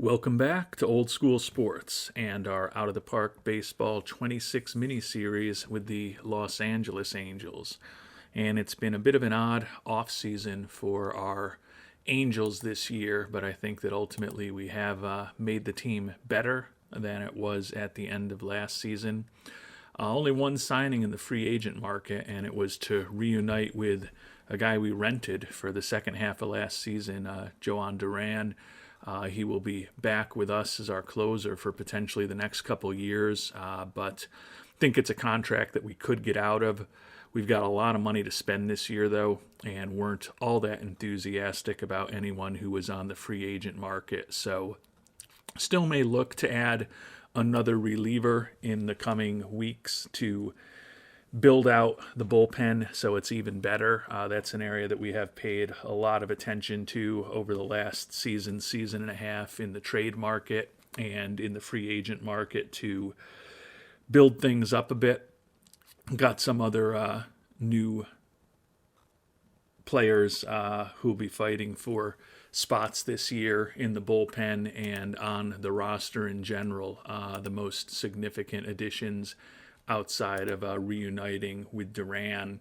Welcome back to Old School Sports and our Out of the Park Baseball 26 mini-series with the Los Angeles Angels. And it's been a bit of an odd off-season for our Angels this year, but I think that ultimately we have made the team better than it was at the end of last season. Only one signing in the free agent market, and it was to reunite with a guy we rented for the second half of last season, Joan Duran. He will be back with us as our closer for potentially the next couple years, but I think it's a contract that we could get out of. We've got a lot of money to spend this year, though, and weren't all that enthusiastic about anyone who was on the free agent market. So still may look to add another reliever in the coming weeks to build out the bullpen so it's even better. That's an area that we have paid a lot of attention to over the last season and a half in the trade market and in the free agent market to build things up a bit. Got some other new players who'll be fighting for spots this year in the bullpen and on the roster in general. The most significant additions outside of reuniting with Duran.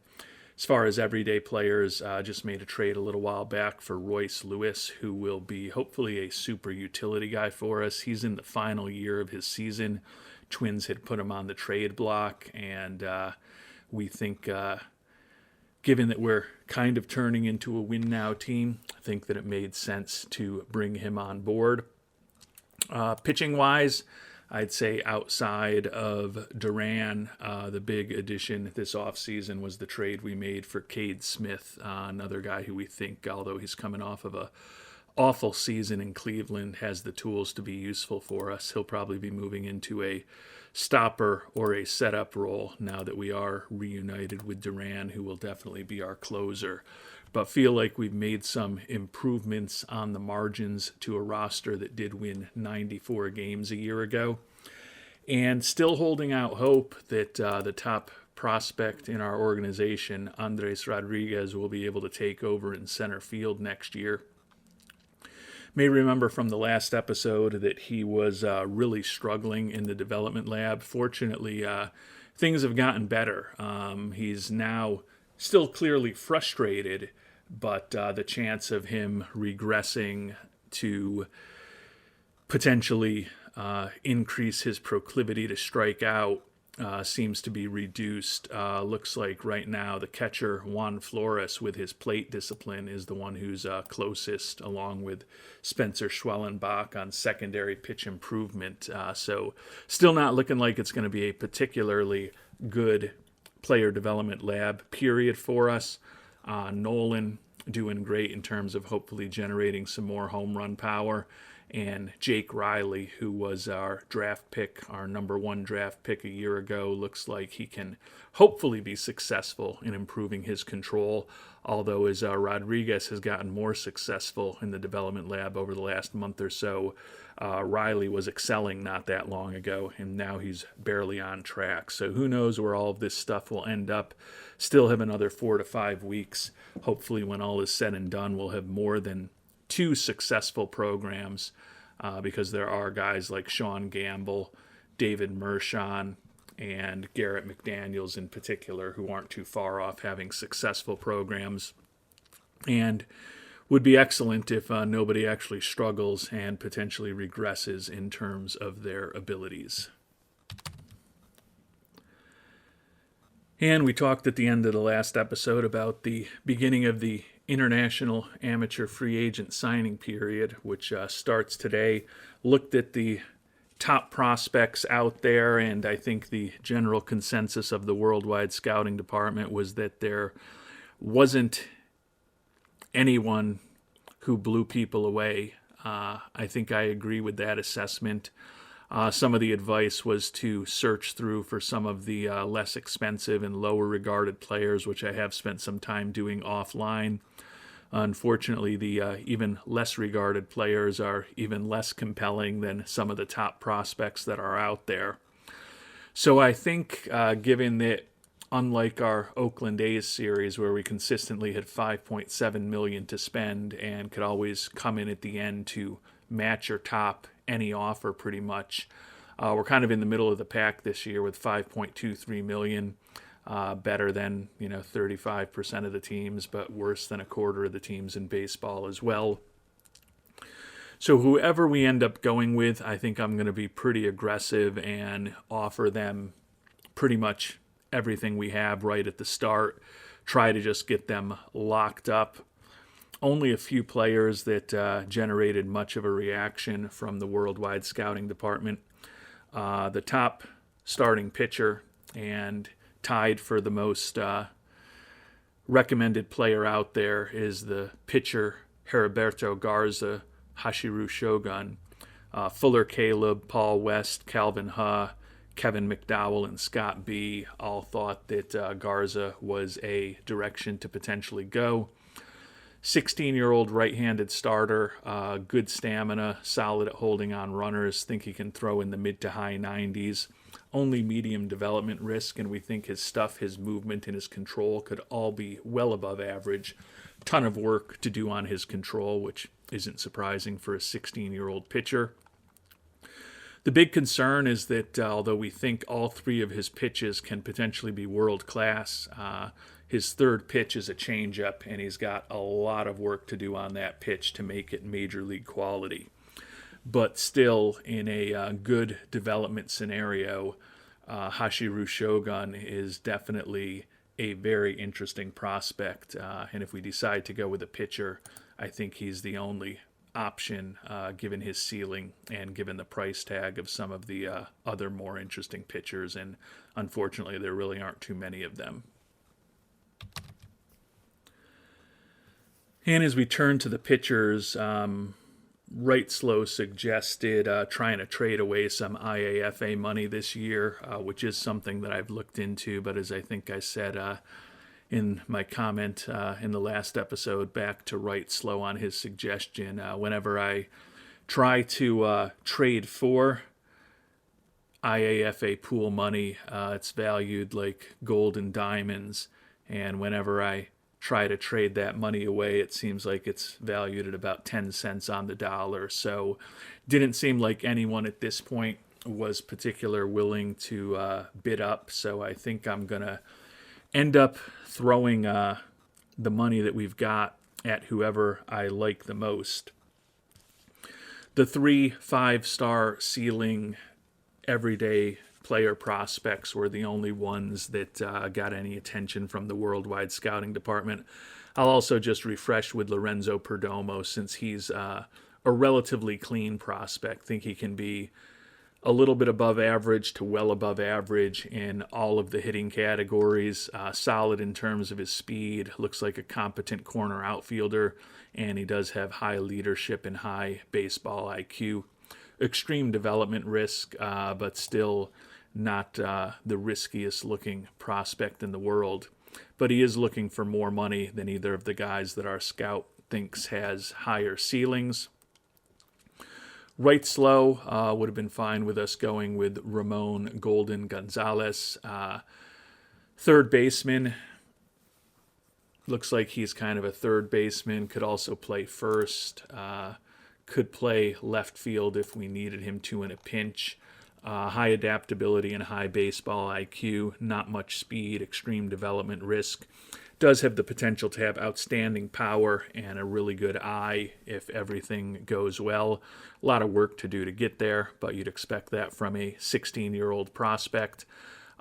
As far as everyday players, just made a trade a little while back for Royce Lewis, who will be hopefully a super utility guy for us. He's in the final year of his season. Twins had put him on the trade block, and we think, given that we're kind of turning into a win-now team, I think that it made sense to bring him on board. Pitching-wise, I'd say outside of Duran, the big addition this offseason was the trade we made for Cade Smith, another guy who we think, although he's coming off of a awful season in Cleveland, has the tools to be useful for us. He'll probably be moving into a stopper or a setup role now that we are reunited with Duran, who will definitely be our closer. But feel like we've made some improvements on the margins to a roster that did win 94 games a year ago. And still holding out hope that the top prospect in our organization, Andres Rodriguez, will be able to take over in center field next year. May remember from the last episode that he was really struggling in the development lab. Fortunately, things have gotten better. He's now still clearly frustrated, but the chance of him regressing to potentially increase his proclivity to strike out seems to be reduced. Looks like right now the catcher, Juan Flores, with his plate discipline, is the one who's closest, along with Spencer Schwellenbach on secondary pitch improvement. So still not looking like it's going to be a particularly good player development lab period for us. Nolan doing great in terms of hopefully generating some more home run power. And Jake Riley, who was our draft pick, our number one draft pick a year ago, looks like he can hopefully be successful in improving his control. Although as Rodriguez has gotten more successful in the development lab over the last month or so, Riley was excelling not that long ago, and now he's barely on track. So who knows where all of this stuff will end up. Still have another 4 to 5 weeks. Hopefully when all is said and done, we'll have more than 2 successful programs because there are guys like Sean Gamble, David Mershon, and Garrett McDaniels in particular who aren't too far off having successful programs, and would be excellent if nobody actually struggles and potentially regresses in terms of their abilities. And we talked at the end of the last episode about the beginning of the International Amateur Free Agent Signing Period, which starts today. Looked at the top prospects out there, and I think the general consensus of the worldwide scouting department was that there wasn't anyone who blew people away. I think I agree with that assessment. Some of the advice was to search through for some of the less expensive and lower regarded players, which I have spent some time doing offline. Unfortunately, the even less regarded players are even less compelling than some of the top prospects that are out there. So I think given that unlike our Oakland A's series where we consistently had $5.7 million to spend and could always come in at the end to match or top any offer pretty much. We're kind of in the middle of the pack this year with 5.23 million. Better than 35% of the teams, but worse than a quarter of the teams in baseball as well. So whoever we end up going with, I think I'm going to be pretty aggressive and offer them pretty much everything we have right at the start. Try to just get them locked up. Only a few players that generated much of a reaction from the worldwide scouting department. The top starting pitcher and tied for the most recommended player out there is the pitcher Heriberto Garza, Hashiru Shogun. Fuller Caleb, Paul West, Calvin Ha, Kevin McDowell, and Scott B. all thought that Garza was a direction to potentially go. 16-year-old right-handed starter, good stamina, solid at holding on runners, think he can throw in the mid to high 90s. Only medium development risk, and we think his stuff, his movement, and his control could all be well above average. Ton of work to do on his control, which isn't surprising for a 16-year-old pitcher. The big concern is that although we think all three of his pitches can potentially be world-class, his third pitch is a changeup, and he's got a lot of work to do on that pitch to make it major league quality. But still, in a good development scenario, Hashiru Shogun is definitely a very interesting prospect. And if we decide to go with a pitcher, I think he's the only option given his ceiling and given the price tag of some of the other more interesting pitchers. And unfortunately, there really aren't too many of them. And as we turn to the pitchers, Right Slow suggested trying to trade away some IAFA money this year, which is something that I've looked into. But as I think I said in my comment in the last episode, back to Right Slow on his suggestion, whenever I try to trade for IAFA pool money, it's valued like gold and diamonds. And whenever I try to trade that money away, it seems like it's valued at about 10 cents on the dollar. So didn't seem like anyone at this point was particularly willing to bid up. So I think I'm going to end up throwing the money that we've got at whoever I like the most. The 3 5-star ceiling everyday player prospects were the only ones that got any attention from the worldwide scouting department. I'll also just refresh with Lorenzo Perdomo, since he's a relatively clean prospect. Think he can be a little bit above average to well above average in all of the hitting categories. Solid in terms of his speed. Looks like a competent corner outfielder, and he does have high leadership and high baseball IQ. Extreme development risk, but still not the riskiest looking prospect in the world. But he is looking for more money than either of the guys that our scout thinks has higher ceilings. Right Slow would have been fine with us going with Ramon Golden Gonzalez. Third baseman. Looks like he's kind of a third baseman. Could also play first. Could play left field if we needed him to in a pinch. High adaptability and high baseball IQ, not much speed, extreme development risk. Does have the potential to have outstanding power and a really good eye if everything goes well. A lot of work to do to get there, but you'd expect that from a 16-year-old prospect.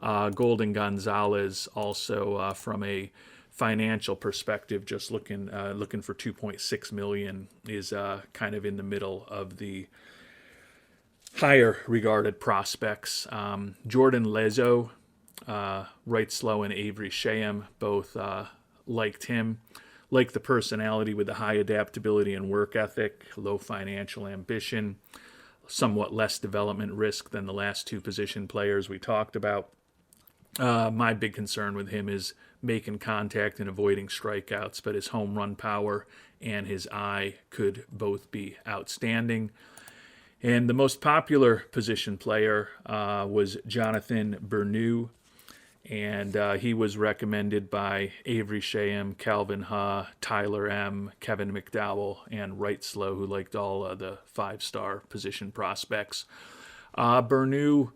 Golden Gonzalez also from a financial perspective, just looking for $2.6 million, is kind of in the middle of the higher regarded prospects. Jordan Lezo, Right Slow, and Avery Shayam both liked him. Liked the personality with the high adaptability and work ethic, low financial ambition, somewhat less development risk than the last two position players we talked about. My big concern with him is making contact and avoiding strikeouts, but his home run power and his eye could both be outstanding. And the most popular position player was Jonathan Berneau. And he was recommended by Avery Shaham, Calvin Ha, Tyler M., Kevin McDowell, and Wrightslow, who liked all the 5-star position prospects. Bernou,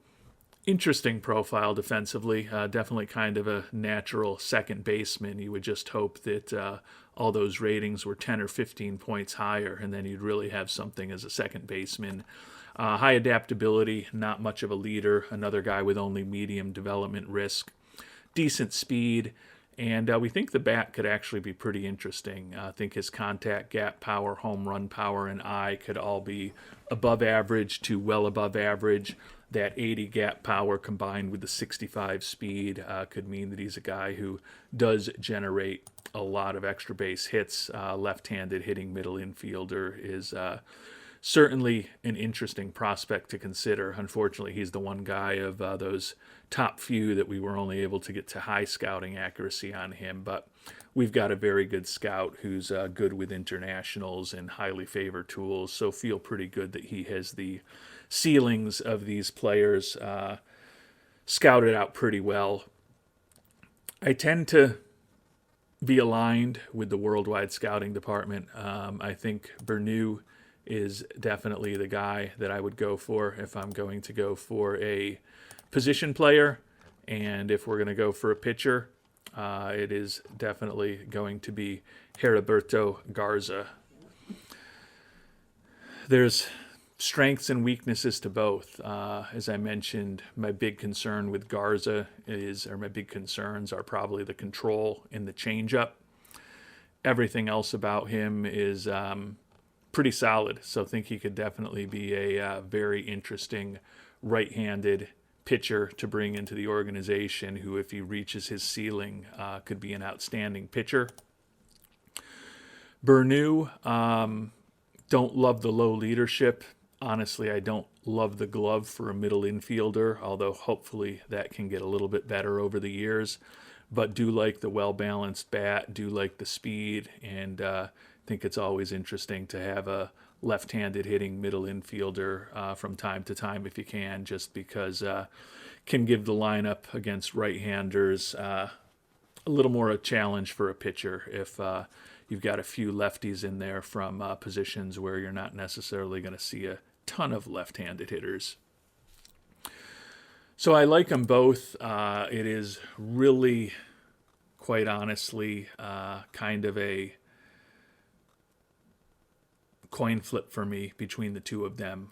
interesting profile defensively. Definitely kind of a natural second baseman. You would just hope that all those ratings were 10 or 15 points higher, and then you'd really have something as a second baseman. High adaptability, not much of a leader. Another guy with only medium development risk. Decent speed, and we think the bat could actually be pretty interesting. I think his contact, gap power, home run power, and eye could all be above average to well above average. That 80 gap power combined with the 65 speed could mean that he's a guy who does generate a lot of extra base hits. Left-handed hitting middle infielder is certainly an interesting prospect to consider. Unfortunately, he's the one guy of those top few that we were only able to get to high scouting accuracy on him, but we've got a very good scout who's good with internationals and highly favored tools, so feel pretty good that he has the ceilings of these players scouted out pretty well. I tend to be aligned with the worldwide scouting department. I think Bernou is definitely the guy that I would go for if I'm going to go for a position player, and if we're going to go for a pitcher, it is definitely going to be Heriberto Garza. There's strengths and weaknesses to both. As I mentioned, my big concern with Garza my big concerns are probably the control and the changeup. Everything else about him is pretty solid, so I think he could definitely be a very interesting right-handed pitcher to bring into the organization who, if he reaches his ceiling, could be an outstanding pitcher. Bernou, don't love the low leadership. Honestly, I don't love the glove for a middle infielder, although hopefully that can get a little bit better over the years. But do like the well-balanced bat, do like the speed, and think it's always interesting to have a left-handed hitting middle infielder from time to time if you can, just because can give the lineup against right-handers a little more a challenge for a pitcher if you've got a few lefties in there from positions where you're not necessarily going to see a ton of left-handed hitters. So I like them both. It is really, quite honestly, kind of a coin flip for me between the two of them.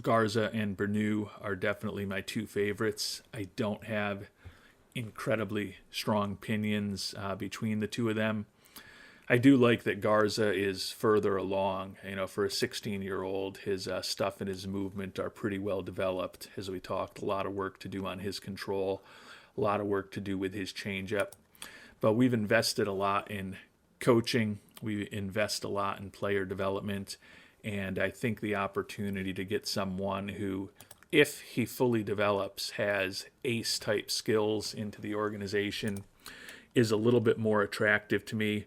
Garza and Bernou are definitely my two favorites. I don't have incredibly strong opinions between the two of them. I do like that Garza is further along. For a 16-year-old, his stuff and his movement are pretty well developed. As we talked, a lot of work to do on his control, a lot of work to do with his changeup. But we've invested a lot in coaching. We invest a lot in player development. And I think the opportunity to get someone who, if he fully develops, has ace-type skills into the organization is a little bit more attractive to me.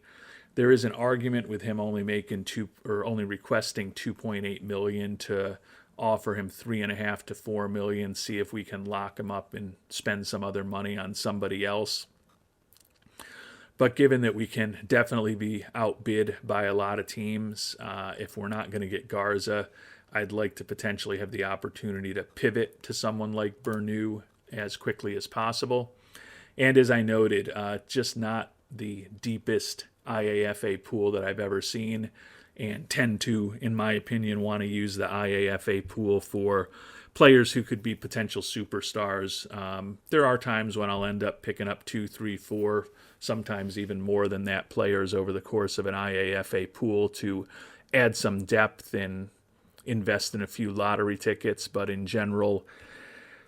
There is an argument with him only requesting $2.8 million to offer him $3.5 to $4 million. See if we can lock him up and spend some other money on somebody else. But given that we can definitely be outbid by a lot of teams, if we're not going to get Garza, I'd like to potentially have the opportunity to pivot to someone like Bernou as quickly as possible. And as I noted, just not the deepest IAFA pool that I've ever seen, and tend to, in my opinion, want to use the IAFA pool for players who could be potential superstars. There are times when I'll end up picking up 2, 3, 4, sometimes even more than that players over the course of an IAFA pool to add some depth and invest in a few lottery tickets, but in general,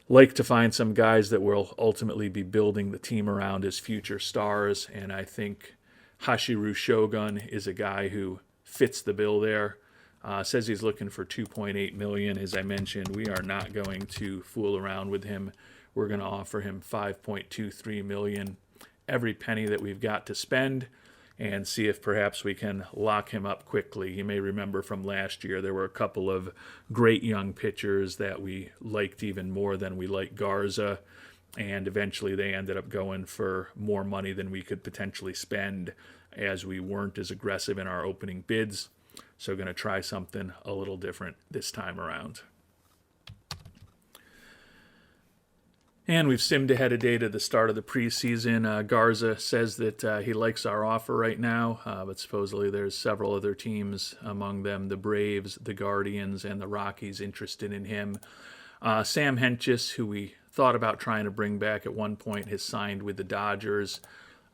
like to find some guys that will ultimately be building the team around as future stars, and I think Hashiru Shogun is a guy who fits the bill there. Says he's looking for $2.8 million. As I mentioned, we are not going to fool around with him. We're going to offer him $5.23 million, every penny that we've got to spend, and see if perhaps we can lock him up quickly. You may remember from last year there were a couple of great young pitchers that we liked even more than we liked Garza, and eventually they ended up going for more money than we could potentially spend, as we weren't as aggressive in our opening bids. So going to try something a little different this time around. And we've simmed ahead a day to the start of the preseason. Garza says that he likes our offer right now, but supposedly there's several other teams, among them the Braves, the Guardians, and the Rockies, interested in him. Sam Hentges, who we thought about trying to bring back at one point, has signed with the Dodgers.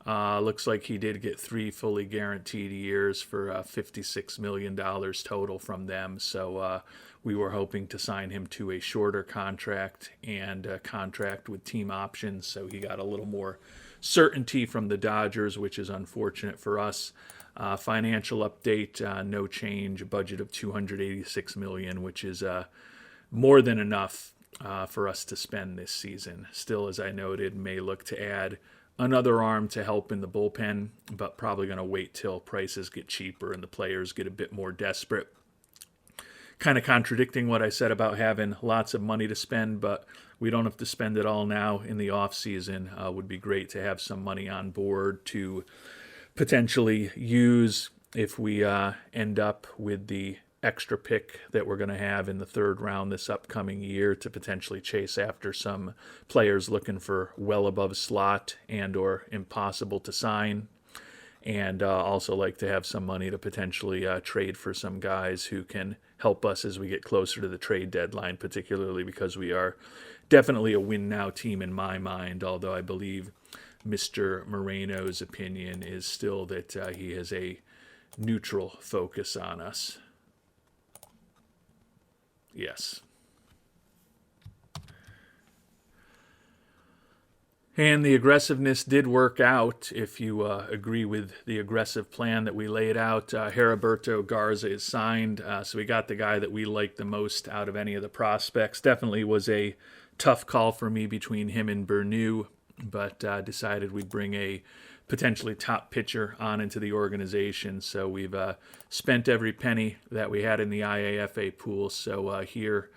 Looks like he did get 3 fully guaranteed years for $56 million total from them. So we were hoping to sign him to a shorter contract and a contract with team options. So he got a little more certainty from the Dodgers, which is unfortunate for us. Financial update, no change, a budget of $286 million, which is more than enough for us to spend this season. Still, as I noted, may look to add another arm to help in the bullpen, but probably going to wait till prices get cheaper and the players get a bit more desperate. Kind of contradicting what I said about having lots of money to spend, but we don't have to spend it all now in the off season. Would be great to have some money on board to potentially use if we end up with the extra pick that we're going to have in the 3rd round this upcoming year, to potentially chase after some players looking for well above slot and or impossible to sign. And also like to have some money to potentially trade for some guys who can help us as we get closer to the trade deadline, particularly because we are definitely a win-now team in my mind, although I believe Mr. Moreno's opinion is still that he has a neutral focus on us. Yes. And the aggressiveness did work out, if you agree with the aggressive plan that we laid out. Heriberto Garza is signed, so we got the guy that we liked the most out of any of the prospects. Definitely was a tough call for me between him and Berneau, but decided we'd bring a potentially top pitcher on into the organization. So we've spent every penny that we had in the IAFA pool. So here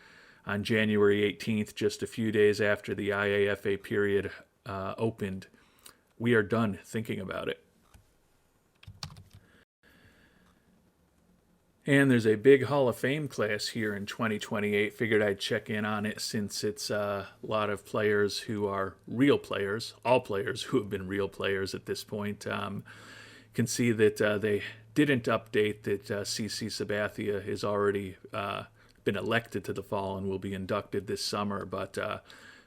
on January 18th, just a few days after the IAFA period opened, we are done thinking about it. And there's a big Hall of Fame class here in 2028. Figured I'd check in on it since it's a lot of players who are real players, all players who have been real players at this point. Can see that they didn't update that CC Sabathia has already been elected to the Fall and will be inducted this summer. But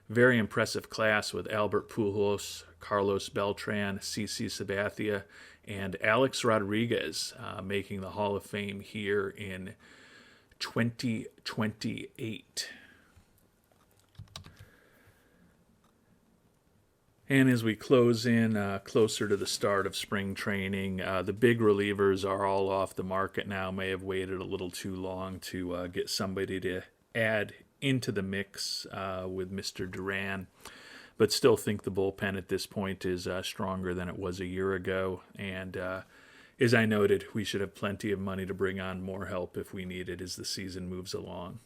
very impressive class with Albert Pujols, Carlos Beltran, CC Sabathia, and Alex Rodriguez making the Hall of Fame here in 2028. And as we close in closer to the start of spring training, the big relievers are all off the market now. May have waited a little too long to get somebody to add into the mix with Mr. Duran. But still think the bullpen at this point is stronger than it was a year ago. And as I noted, we should have plenty of money to bring on more help if we need it as the season moves along.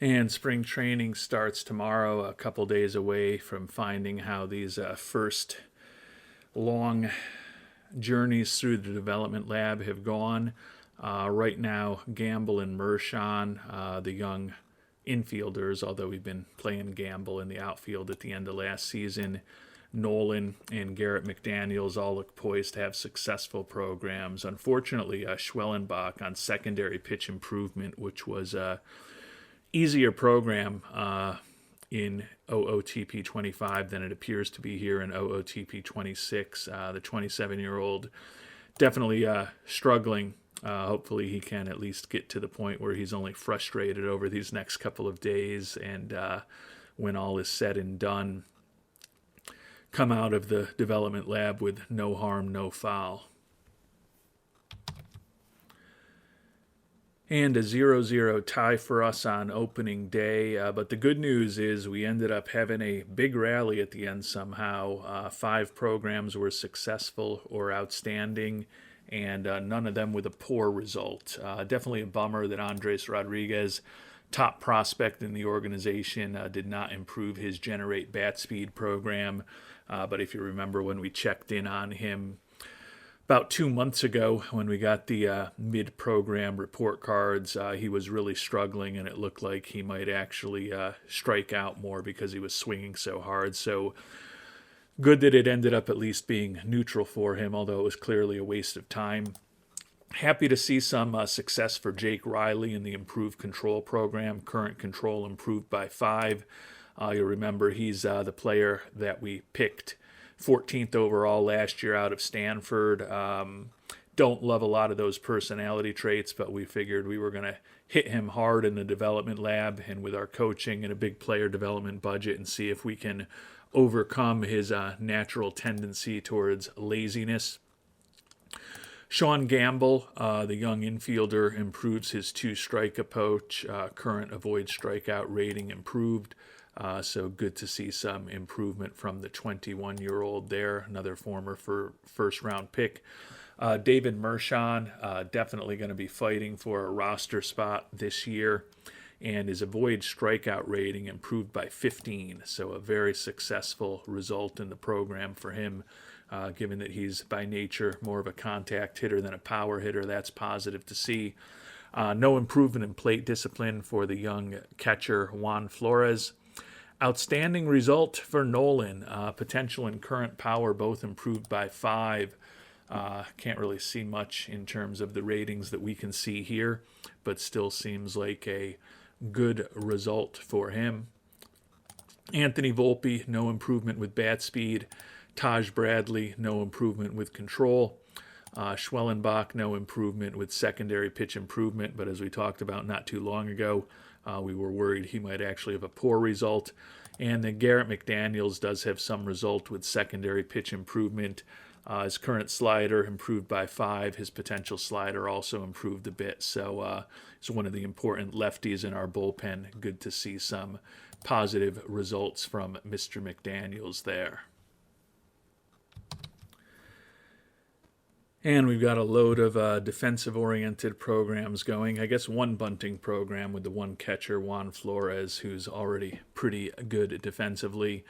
And spring training starts tomorrow, a couple days away from finding how these first long journeys through the development lab have gone. Right now, Gamble and Mershon, the young infielders, although we've been playing Gamble in the outfield at the end of last season, Nolan and Garrett McDaniels all look poised to have successful programs. Unfortunately, Schwellenbach on secondary pitch improvement, which was a easier program in OOTP 25 than it appears to be here in OOTP 26. The 27-year-old definitely struggling. Hopefully he can at least get to the point where he's only frustrated over these next couple of days, and when all is said and done, come out of the development lab with no harm, no foul. And a 0-0 tie for us on opening day. But the good news is we ended up having a big rally at the end somehow. 5 programs were successful or outstanding, and none of them with a poor result. Definitely a bummer that Andres Rodriguez top prospect in the organization, did not improve his generate bat speed program. But if you remember when we checked in on him about 2 months ago when we got the mid-program report cards, he was really struggling, and it looked like he might actually strike out more because he was swinging so hard. So good that it ended up at least being neutral for him, although it was clearly a waste of time. Happy to see some success for Jake Riley in the improved control program. Current control improved by 5. You'll remember he's the player that we picked 14th overall last year out of Stanford. Don't love a lot of those personality traits, but we figured we were going to hit him hard in the development lab and with our coaching and a big player development budget and see if we can overcome his natural tendency towards laziness. Sean Gamble, the young infielder, improves his 2-strike approach. Current avoid strikeout rating improved. So good to see some improvement from the 21-year-old there, another former first-round pick. David Mershon, definitely going to be fighting for a roster spot this year, and his avoid strikeout rating improved by 15. So a very successful result in the program for him, given that he's by nature more of a contact hitter than a power hitter. That's positive to see. No improvement in plate discipline for the young catcher Juan Flores. Outstanding result for Nolan. Potential and current power both improved by 5. Can't really see much in terms of the ratings that we can see here, but still seems like a good result for him. Anthony Volpe, no improvement with bat speed. Taj Bradley, no improvement with control. Schwellenbach, no improvement with secondary pitch improvement, but as we talked about not too long ago, we were worried he might actually have a poor result. And then Garrett McDaniels does have some result with secondary pitch improvement. His current slider improved by 5. His potential slider also improved a bit. So he's one of the important lefties in our bullpen. Good to see some positive results from Mr. McDaniels there. And we've got a load of defensive-oriented programs going. I guess one bunting program with the one catcher, Juan Flores, who's already pretty good defensively.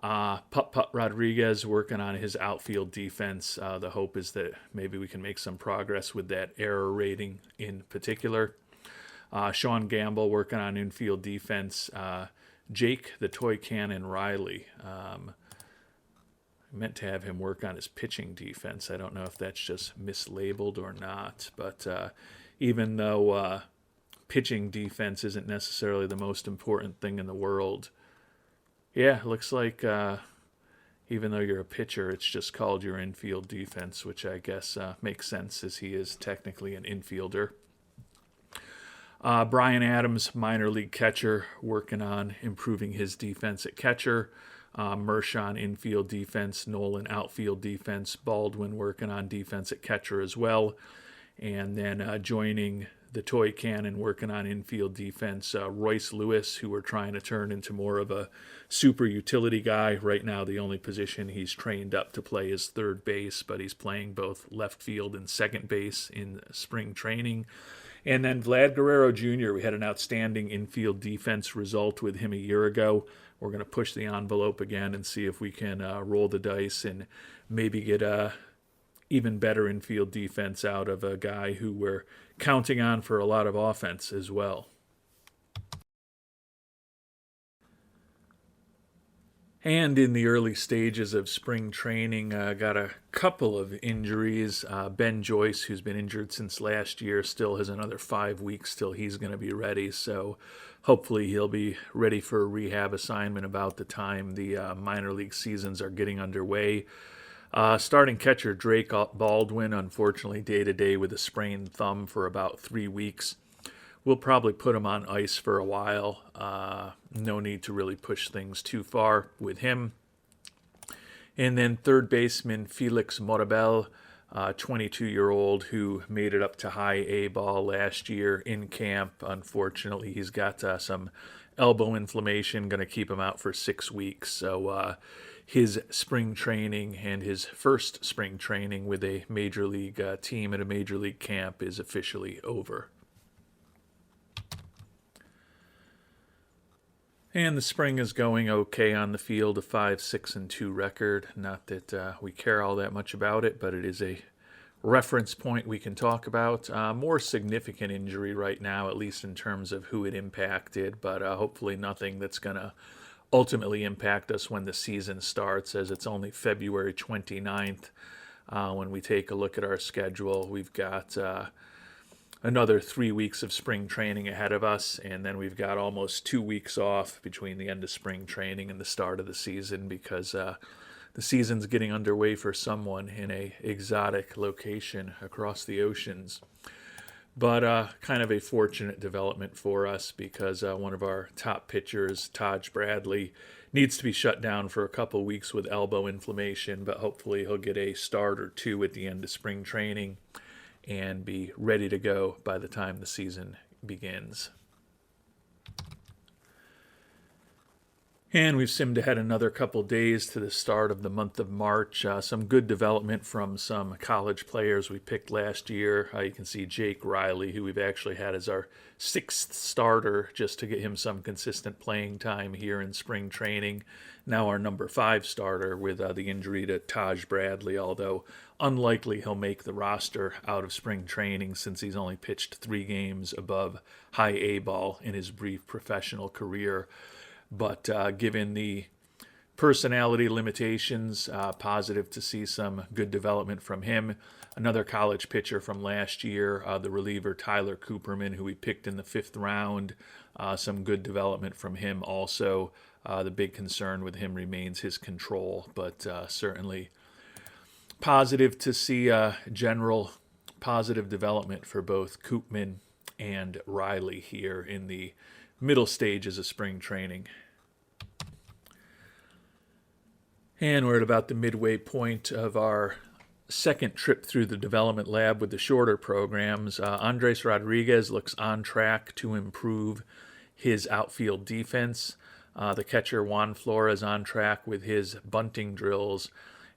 Putt Rodriguez working on his outfield defense. The hope is that maybe we can make some progress with that error rating in particular. Sean Gamble working on infield defense. Jake the Toy Cannon Riley. I meant to have him work on his pitching defense. I don't know if that's just mislabeled or not. But even though pitching defense isn't necessarily the most important thing in the world, yeah, looks like even though you're a pitcher, it's just called your infield defense, which I guess makes sense as he is technically an infielder. Brian Adams, minor league catcher, working on improving his defense at catcher. Mershon infield defense, Nolan outfield defense, Baldwin working on defense at catcher as well. And then joining the Toy Cannon working on infield defense, Royce Lewis, who we're trying to turn into more of a super utility guy. Right now, the only position he's trained up to play is third base, but he's playing both left field and second base in spring training. And then Vlad Guerrero Jr., we had an outstanding infield defense result with him a year ago. We're going to push the envelope again and see if we can roll the dice and maybe get a even better infield defense out of a guy who we're counting on for a lot of offense as well. And in the early stages of spring training, got a couple of injuries. Ben Joyce, who's been injured since last year, still has another 5 weeks till he's going to be ready. So hopefully he'll be ready for a rehab assignment about the time the minor league seasons are getting underway. Starting catcher Drake Baldwin, unfortunately day-to-day with a sprained thumb for about 3 weeks. We'll probably put him on ice for a while. No need to really push things too far with him. And then third baseman Felix Morabel, 22-year-old who made it up to high A ball last year in camp. Unfortunately, he's got some elbow inflammation, going to keep him out for 6 weeks. So his spring training and his first spring training with a major league team at a major league camp is officially over. And the spring is going okay on the field, a 5-6-2 record. Not that we care all that much about it, but it is a reference point we can talk about. More significant injury right now, at least in terms of who it impacted, but hopefully nothing that's going to ultimately impact us when the season starts, as it's only February 29th. When we take a look at our schedule, we've got another 3 weeks of spring training ahead of us, and then we've got almost 2 weeks off between the end of spring training and the start of the season, because the season's getting underway for someone in a exotic location across the oceans. But kind of a fortunate development for us, because one of our top pitchers, Taj Bradley, needs to be shut down for a couple weeks with elbow inflammation, but hopefully he'll get a start or two at the end of spring training and be ready to go by the time the season begins. And we've simmed ahead another couple days to the start of the month of March. Some good development from some college players we picked last year. You can see Jake Riley, who we've actually had as our 6th starter, just to get him some consistent playing time here in spring training. Now our number 5 starter with the injury to Taj Bradley, although unlikely he'll make the roster out of spring training, since he's only pitched 3 games above high A ball in his brief professional career. But given the personality limitations, positive to see some good development from him. Another college pitcher from last year, the reliever Tyler Cooperman, who we picked in the 5th round. Some good development from him also. The big concern with him remains his control, but certainly positive to see general positive development for both Koopman and Riley here in the middle stages of spring training. And we're at about the midway point of our second trip through the development lab with the shorter programs. Andres Rodriguez looks on track to improve his outfield defense. The catcher Juan Flores on track with his bunting drills.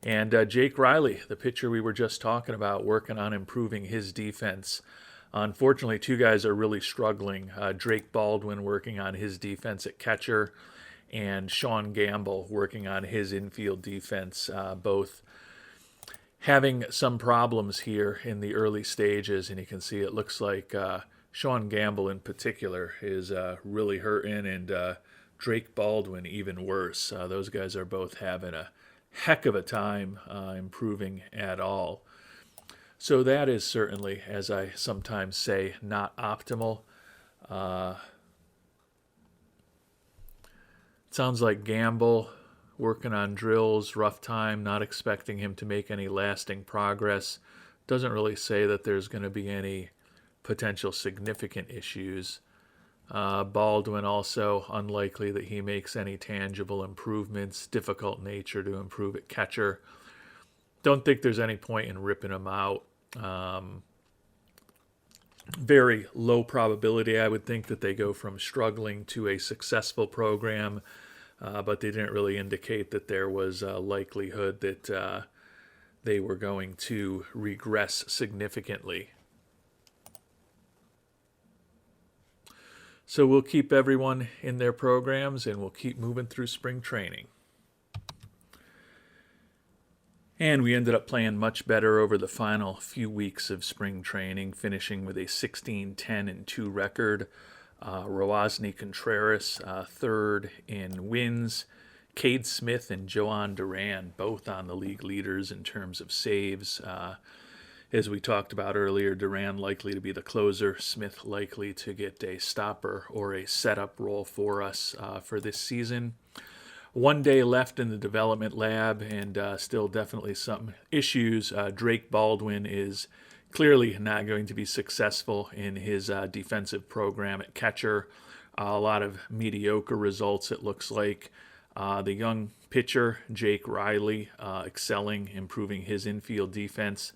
And Jake Riley, the pitcher we were just talking about, working on improving his defense. Unfortunately, 2 guys are really struggling. Drake Baldwin working on his defense at catcher, and Sean Gamble working on his infield defense, both having some problems here in the early stages. And you can see it looks like Sean Gamble in particular is really hurting, and Drake Baldwin even worse. Those guys are both having a heck of a time improving at all. So that is certainly, as I sometimes say, not optimal. It sounds like Gamble working on drills, rough time, not expecting him to make any lasting progress. Doesn't really say that there's going to be any potential significant issues. Baldwin also unlikely that he makes any tangible improvements. Difficult nature to improve at catcher. Don't think there's any point in ripping him out. Very low probability, I would think, that they go from struggling to a successful program, but they didn't really indicate that there was a likelihood that they were going to regress significantly. So we'll keep everyone in their programs, and we'll keep moving through spring training. And we ended up playing much better over the final few weeks of spring training, finishing with a 16-10-2 record. Roazni Contreras, 3rd in wins. Cade Smith and Joan Duran, both on the league leaders in terms of saves. As we talked about earlier, Duran likely to be the closer, Smith likely to get a stopper or a setup role for us for this season. 1 day left in the development lab, and still definitely some issues. Drake Baldwin is clearly not going to be successful in his defensive program at catcher. A lot of mediocre results, it looks like. The young pitcher, Jake Riley, excelling, improving his infield defense.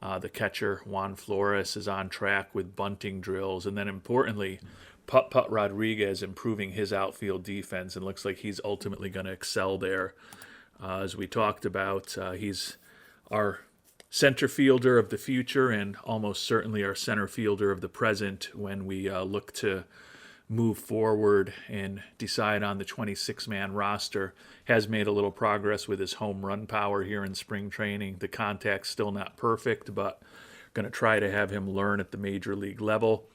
The catcher, Juan Flores, is on track with bunting drills. And then importantly, Put Rodriguez improving his outfield defense, and looks like he's ultimately going to excel there. As we talked about, he's our center fielder of the future, and almost certainly our center fielder of the present when we look to move forward and decide on the 26-man roster, has made a little progress with his home run power here in spring training. The contact's still not perfect, but going to try to have him learn at the major league level.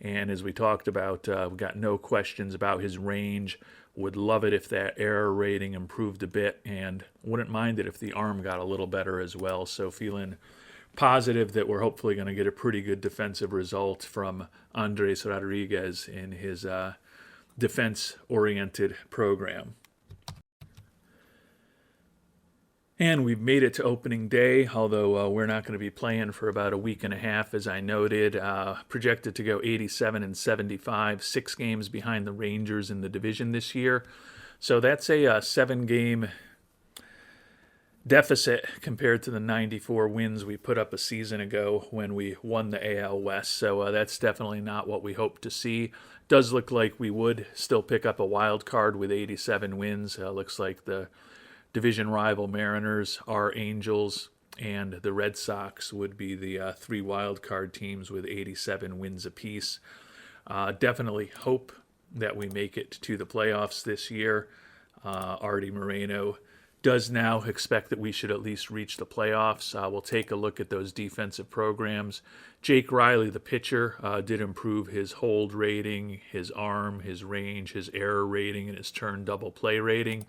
And as we talked about, we've got no questions about his range. Would love it if that error rating improved a bit, and wouldn't mind it if the arm got a little better as well. So feeling positive that we're hopefully going to get a pretty good defensive result from Andres Rodriguez in his defense-oriented program. And we've made it to opening day, although we're not going to be playing for about a week and a half, as I noted. Projected to go 87 and 75, 6 games behind the Rangers in the division this year. So that's a 7-game deficit compared to the 94 wins we put up a season ago when we won the AL West. So that's definitely not what we hope to see. Does look like we would still pick up a wild card with 87 wins. Looks like the division rival Mariners, our Angels, and the Red Sox would be the 3 wild card teams with 87 wins apiece. Definitely hope that we make it to the playoffs this year. Artie Moreno does now expect that we should at least reach the playoffs. We'll take a look at those defensive programs. Jake Riley, the pitcher, did improve his hold rating, his arm, his range, his error rating, and his turn double play rating.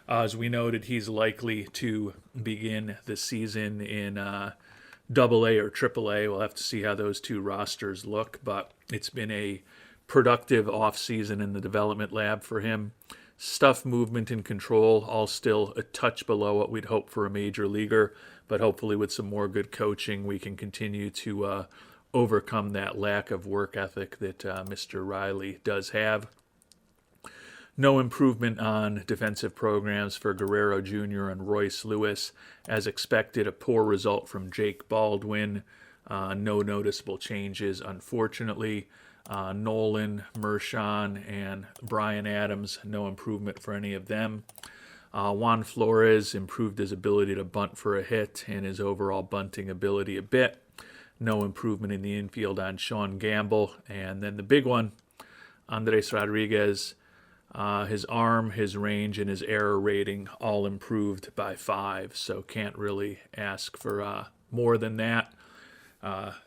As we noted, he's likely to begin the season in Double-A or Triple-A. We'll have to see how those 2 rosters look, but it's been a productive offseason in the development lab for him. Stuff, movement, and control, all still a touch below what we'd hope for a major leaguer, but hopefully with some more good coaching, we can continue to overcome that lack of work ethic that Mr. Riley does have. No improvement on defensive programs for Guerrero Jr. and Royce Lewis. As expected, a poor result from Jake Baldwin. No noticeable changes, unfortunately. Nolan, Mershon, and Brian Adams, no improvement for any of them. Juan Flores improved his ability to bunt for a hit and his overall bunting ability a bit. No improvement in the infield on Sean Gamble. And then the big one, Andres Rodriguez. His arm, his range, and his error rating all improved by 5, so can't really ask for more than that.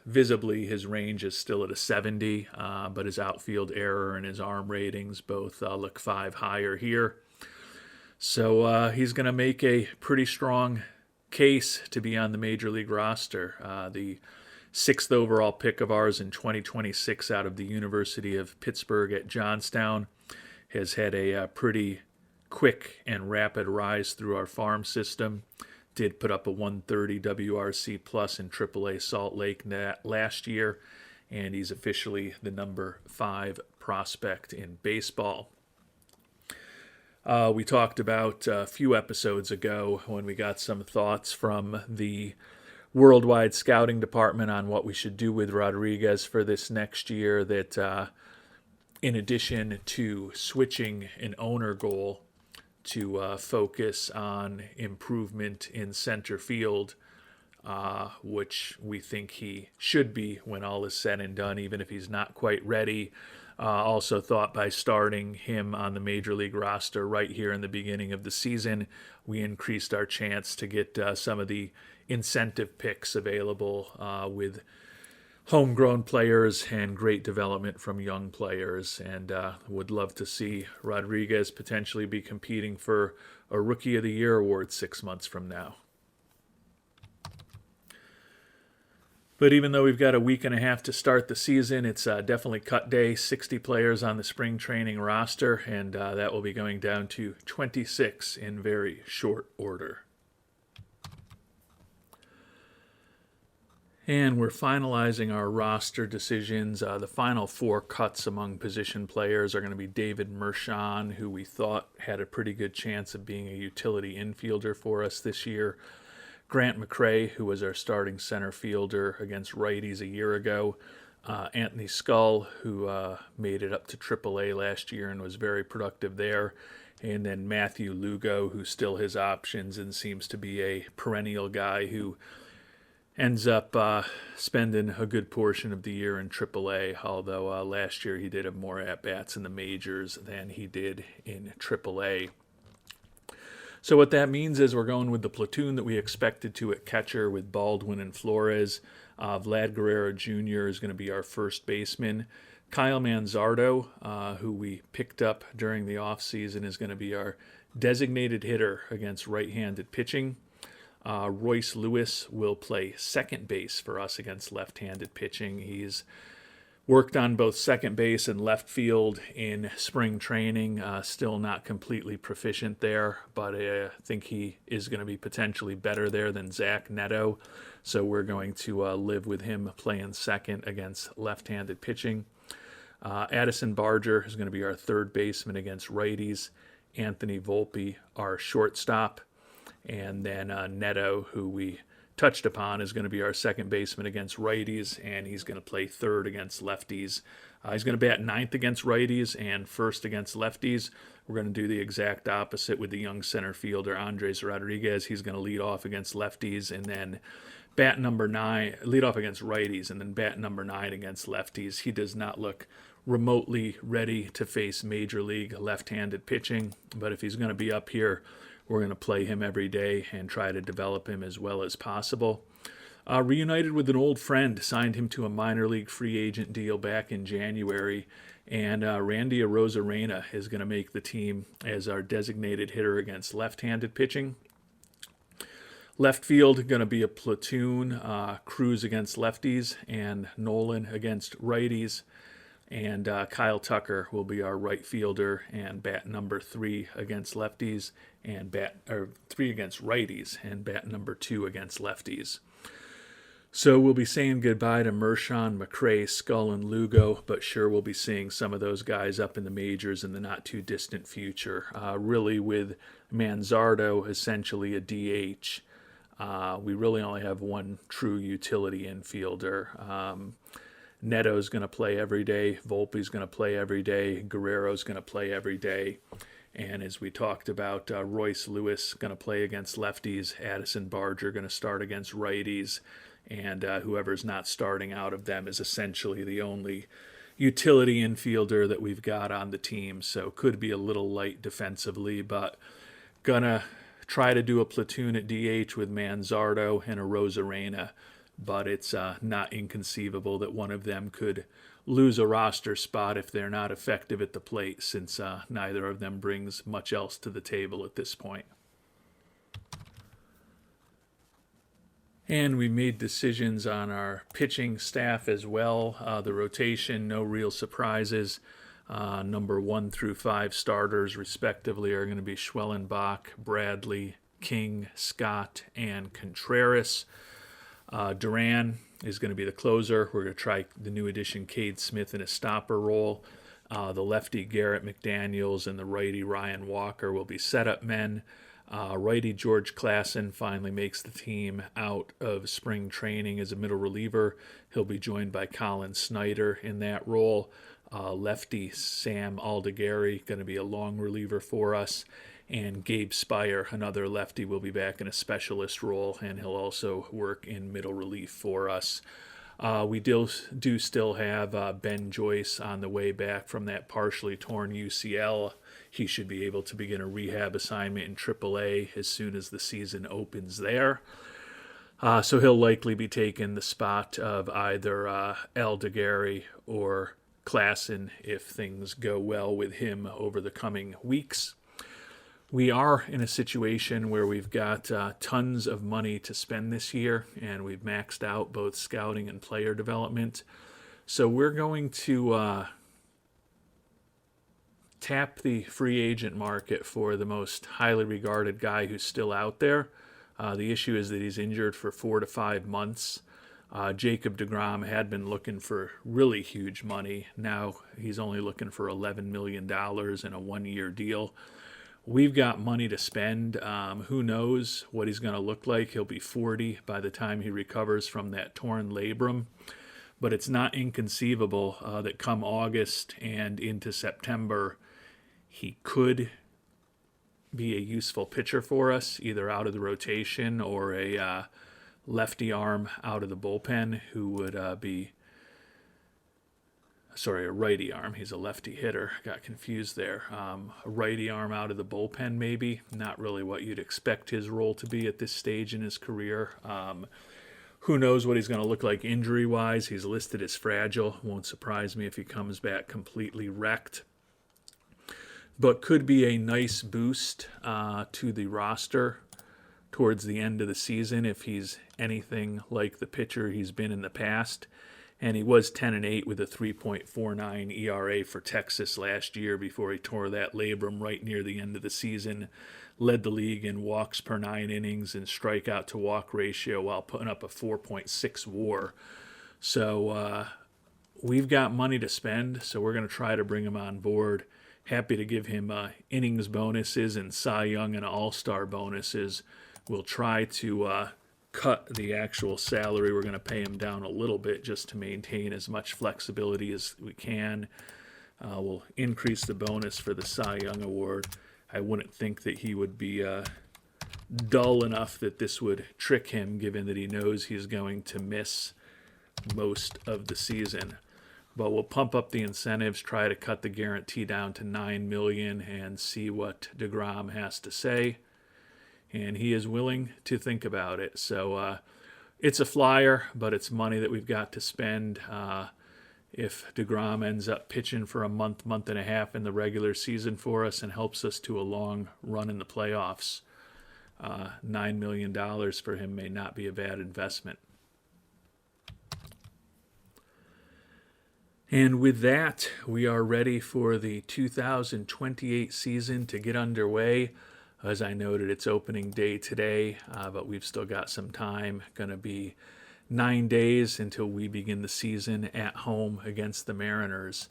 Visibly, his range is still at a 70, but his outfield error and his arm ratings both look 5 higher here. So he's going to make a pretty strong case to be on the Major League roster. The 6th overall pick of ours in 2026 out of the University of Pittsburgh at Johnstown has had a pretty quick and rapid rise through our farm system. Did put up a 130 WRC plus in AAA Salt Lake last year, and he's officially the number 5 prospect in baseball. We talked about a few episodes ago when we got some thoughts from the worldwide scouting department on what we should do with Rodriguez for this next year, that in addition to switching an owner goal to focus on improvement in center field, which we think he should be when all is said and done, even if he's not quite ready. Also thought by starting him on the Major League roster right here in the beginning of the season, we increased our chance to get some of the incentive picks available with homegrown players and great development from young players, and would love to see Rodriguez potentially be competing for a Rookie of the Year award 6 months from now. But even though we've got a week and a half to start the season, it's definitely cut day. 60 players on the spring training roster, and that will be going down to 26 in very short order. And we're finalizing our roster decisions. The final 4 cuts among position players are going to be David Mershon, who we thought had a pretty good chance of being a utility infielder for us this year. Grant McCray, who was our starting center fielder against righties a year ago. Anthony Scull, who made it up to AAA last year and was very productive there. And then Matthew Lugo, who still has options and seems to be a perennial guy who ends up spending a good portion of the year in AAA, although last year he did have more at-bats in the majors than he did in AAA. So what that means is we're going with the platoon that we expected to at catcher with Baldwin and Flores. Vlad Guerrero Jr. is going to be our first baseman. Kyle Manzardo, who we picked up during the offseason, is going to be our designated hitter against right-handed pitching. Royce Lewis will play second base for us against left-handed pitching. He's worked on both second base and left field in spring training. Still not completely proficient there, but I think he is going to be potentially better there than Zach Neto. So we're going to live with him playing second against left-handed pitching. Addison Barger is going to be our third baseman against righties. Anthony Volpe, our shortstop. And then Neto, who we touched upon, is going to be our second baseman against righties, and he's going to play third against lefties. He's going to bat ninth against righties and first against lefties. We're going to do the exact opposite with the young center fielder, Andres Rodriguez. He's going to lead off against lefties and then bat number 9, lead off against righties and then bat number 9 against lefties. He does not look remotely ready to face major league left-handed pitching, but if he's going to be up here, we're going to play him every day and try to develop him as well as possible. Reunited with an old friend, signed him to a minor league free agent deal back in January, and Randy Arozarena is going to make the team as our designated hitter against left-handed pitching. Left field going to be a platoon, Cruz against lefties and Nolan against righties. And Kyle Tucker will be our right fielder and bat number 3 against lefties and 3 against righties and bat number 2 against lefties. So we'll be saying goodbye to Mershon, McRae, Skull, and Lugo, but sure we'll be seeing some of those guys up in the majors in the not too distant future. Really with Manzardo essentially a DH. We really only have one true utility infielder. Neto's going to play every day. Volpe's going to play every day. Guerrero's going to play every day. And as we talked about, Royce Lewis going to play against lefties. Addison Barger going to start against righties. And whoever's not starting out of them is essentially the only utility infielder that we've got on the team. So could be a little light defensively, but going to try to do a platoon at DH with Manzardo and Arozarena. But it's not inconceivable that one of them could lose a roster spot if they're not effective at the plate, since neither of them brings much else to the table at this point. And we made decisions on our pitching staff as well. The rotation, no real surprises. Number 1 through 5 starters, respectively, are going to be Schwellenbach, Bradley, King, Scott, and Contreras. Duran is going to be the closer. We're going to try the new addition Cade Smith in a stopper role. The lefty Garrett McDaniels and the righty Ryan Walker will be setup men. Righty George Klassen finally makes the team out of spring training as a middle reliever. He'll be joined by Colin Snyder in that role. Lefty Sam Aldegari going to be a long reliever for us. And Gabe Spire, another lefty, will be back in a specialist role, and he'll also work in middle relief for us. We do still have Ben Joyce on the way back from that partially torn UCL. He should be able to begin a rehab assignment in AAA as soon as the season opens there. So he'll likely be taking the spot of either Aldegari or Klassen if things go well with him over the coming weeks. We are in a situation where we've got tons of money to spend this year, and we've maxed out both scouting and player development. So we're going to tap the free agent market for the most highly regarded guy who's still out there. The issue is that he's injured for 4 to 5 months. Jacob deGrom had been looking for really huge money. Now he's only looking for $11 million in a one-year deal. We've got money to spend. Who knows what he's going to look like. He'll be 40 by the time he recovers from that torn labrum. But it's not inconceivable that come August and into September, he could be a useful pitcher for us, either out of the rotation or a lefty arm out of the bullpen who would be, sorry, a righty arm. He's a lefty hitter. Got confused there. A righty arm out of the bullpen, maybe. Not really what you'd expect his role to be at this stage in his career. Who knows what he's going to look like injury-wise. He's listed as fragile. Won't surprise me if he comes back completely wrecked. But could be a nice boost to the roster towards the end of the season if he's anything like the pitcher he's been in the past. And he was 10-8 with a 3.49 ERA for Texas last year before he tore that labrum right near the end of the season. Led the league in walks per 9 innings and strikeout to walk ratio while putting up a 4.6 WAR. So we've got money to spend, so we're going to try to bring him on board. Happy to give him innings bonuses and Cy Young and All-Star bonuses. We'll try to cut the actual salary. We're going to pay him down a little bit just to maintain as much flexibility as we can. We'll increase the bonus for the Cy Young Award. I wouldn't think that he would be dull enough that this would trick him, given that he knows he's going to miss most of the season. But we'll pump up the incentives, try to cut the guarantee down to $9 million and see what DeGrom has to say. And he is willing to think about it. So it's a flyer, but it's money that we've got to spend. If DeGrom ends up pitching for a month and a half in the regular season for us and helps us to a long run in the playoffs, $9 million for him may not be a bad investment. And with that, we are ready for the 2028 season to get underway. As I noted, it's opening day today, but we've still got some time. Going to be 9 days until we begin the season at home against the Mariners.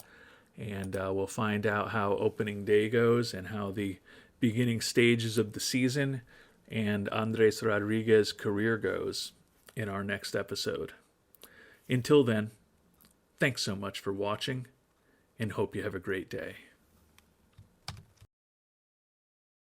And we'll find out how opening day goes and how the beginning stages of the season and Andres Rodriguez's career goes in our next episode. Until then, thanks so much for watching and hope you have a great day.